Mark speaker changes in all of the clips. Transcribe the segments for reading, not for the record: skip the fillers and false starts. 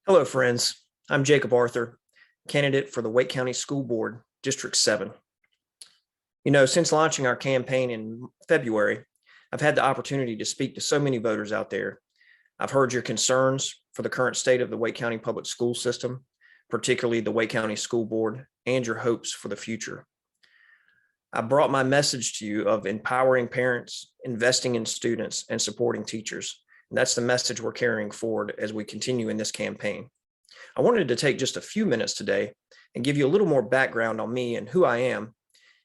Speaker 1: Hello, friends. I'm Jacob Arthur, candidate for the Wake County School Board, District 7. Since launching our campaign in February, I've had the opportunity to speak to so many voters out there. I've heard your concerns for the current state of the Wake County public school system, particularly the Wake County School Board, and your hopes for the future. I brought my message to you of empowering parents, investing in students, and supporting teachers. And that's the message we're carrying forward as we continue in this campaign. I wanted to take just a few minutes today and give you a little more background on me and who I am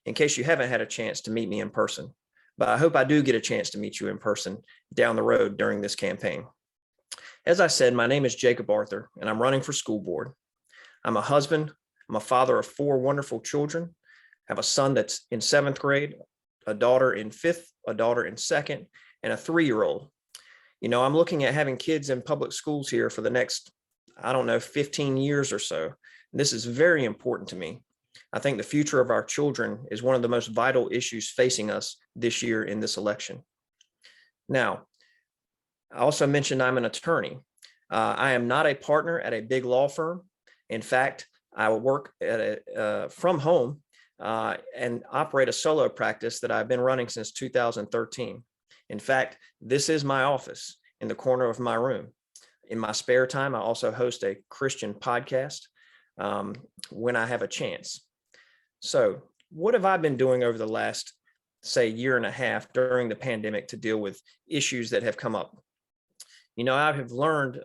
Speaker 1: in case you haven't had a chance to meet me in person. But I hope I do get a chance to meet you in person down the road during this campaign. As I said, my name is Jacob Arthur, and I'm running for school board. I'm a husband. I'm a father of 4 wonderful children. I have a son that's in 7th grade, a daughter in 5th, a daughter in 2nd, and a 3-year-old. I'm looking at having kids in public schools here for the next 15 years or so. This is very important to me. I think the future of our children is one of the most vital issues facing us this year in this election. Now, I also mentioned I'm an attorney. I am not a partner at a big law firm. In fact, I work from home and operate a solo practice that I've been running since 2013. In fact, this is my office in the corner of my room. In my spare time, I also host a Christian podcast when I have a chance. So what have I been doing over the last, say, year and a half during the pandemic to deal with issues that have come up? I have learned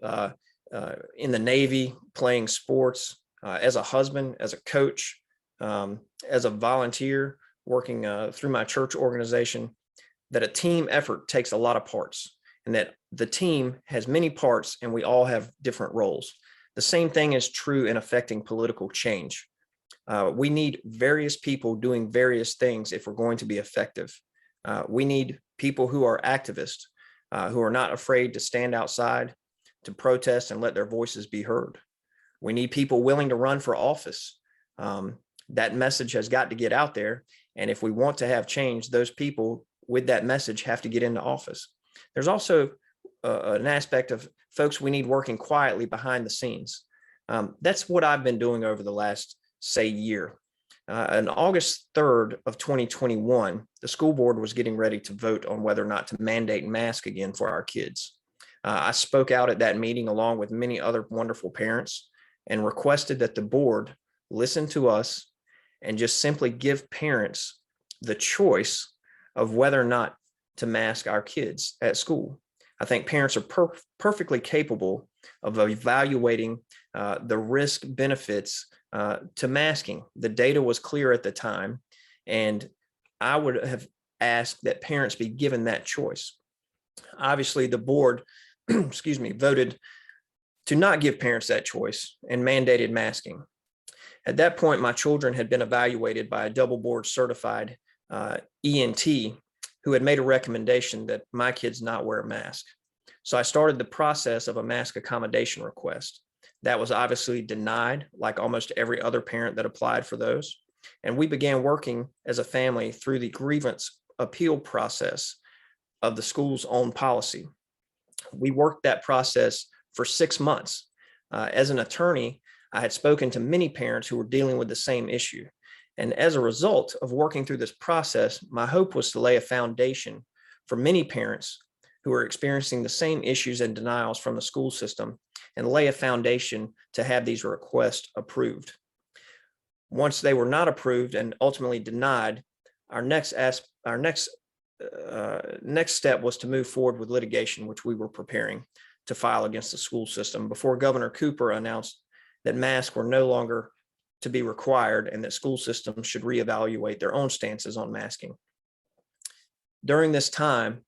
Speaker 1: in the Navy, playing sports, as a husband, as a coach, as a volunteer, working through my church organization, that a team effort takes a lot of parts, and that the team has many parts and we all have different roles. The same thing is true in affecting political change. We need various people doing various things if we're going to be effective. We need people who are activists, who are not afraid to stand outside, to protest and let their voices be heard. We need people willing to run for office. That message has got to get out there. And if we want to have change, those people with that message have to get into office. There's also an aspect of folks we need working quietly behind the scenes. That's what I've been doing over the last, say, year. On August 3rd of 2021, the school board was getting ready to vote on whether or not to mandate masks again for our kids. I spoke out at that meeting along with many other wonderful parents and requested that the board listen to us and just simply give parents the choice of whether or not to mask our kids at school. I think parents are perfectly capable of evaluating the risk benefits to masking. The data was clear at the time, and I would have asked that parents be given that choice. Obviously, the board, voted to not give parents that choice and mandated masking. At that point, my children had been evaluated by a double board certified ENT who had made a recommendation that my kids not wear a mask. So I started the process of a mask accommodation request. That was obviously denied, like almost every other parent that applied for those. And we began working as a family through the grievance appeal process of the school's own policy. We worked that process for 6 months. As an attorney, I had spoken to many parents who were dealing with the same issue. And as a result of working through this process, my hope was to lay a foundation for many parents who are experiencing the same issues and denials from the school system, and lay a foundation to have these requests approved. Once they were not approved and ultimately denied, our next step was to move forward with litigation, which we were preparing to file against the school system before Governor Cooper announced that masks were no longer to be required and that school systems should reevaluate their own stances on masking. During this time,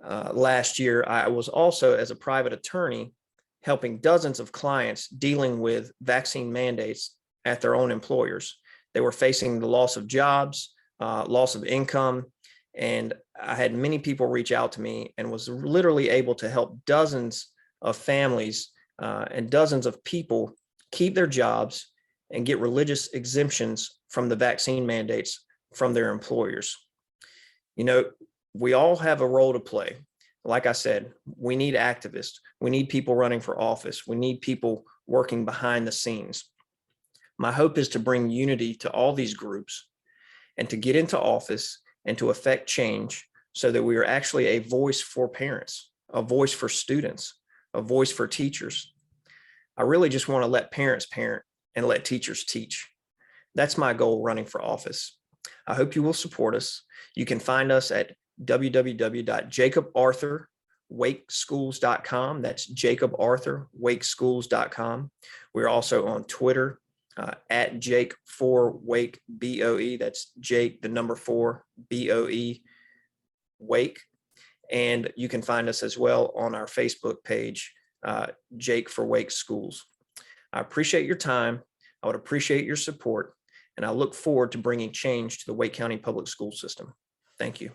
Speaker 1: last year, I was also, as a private attorney, helping dozens of clients dealing with vaccine mandates at their own employers. They were facing the loss of jobs, loss of income, and I had many people reach out to me and was literally able to help dozens of families and dozens of people keep their jobs and get religious exemptions from the vaccine mandates from their employers. We all have a role to play. Like I said, we need activists. We need people running for office. We need people working behind the scenes. My hope is to bring unity to all these groups and to get into office and to affect change so that we are actually a voice for parents, a voice for students, a voice for teachers. I really just want to let parents parent and let teachers teach. That's my goal running for office. I hope you will support us. You can find us at www.jacobarthurwakeschools.com. That's jacobarthurwakeschools.com. We're also on Twitter at Jake4Wake BOE. That's Jake, the number 4, BOE, Wake. And you can find us as well on our Facebook page, Jake for Wake Schools. I appreciate your time. I would appreciate your support, and I look forward to bringing change to the Wake County Public School System. Thank you.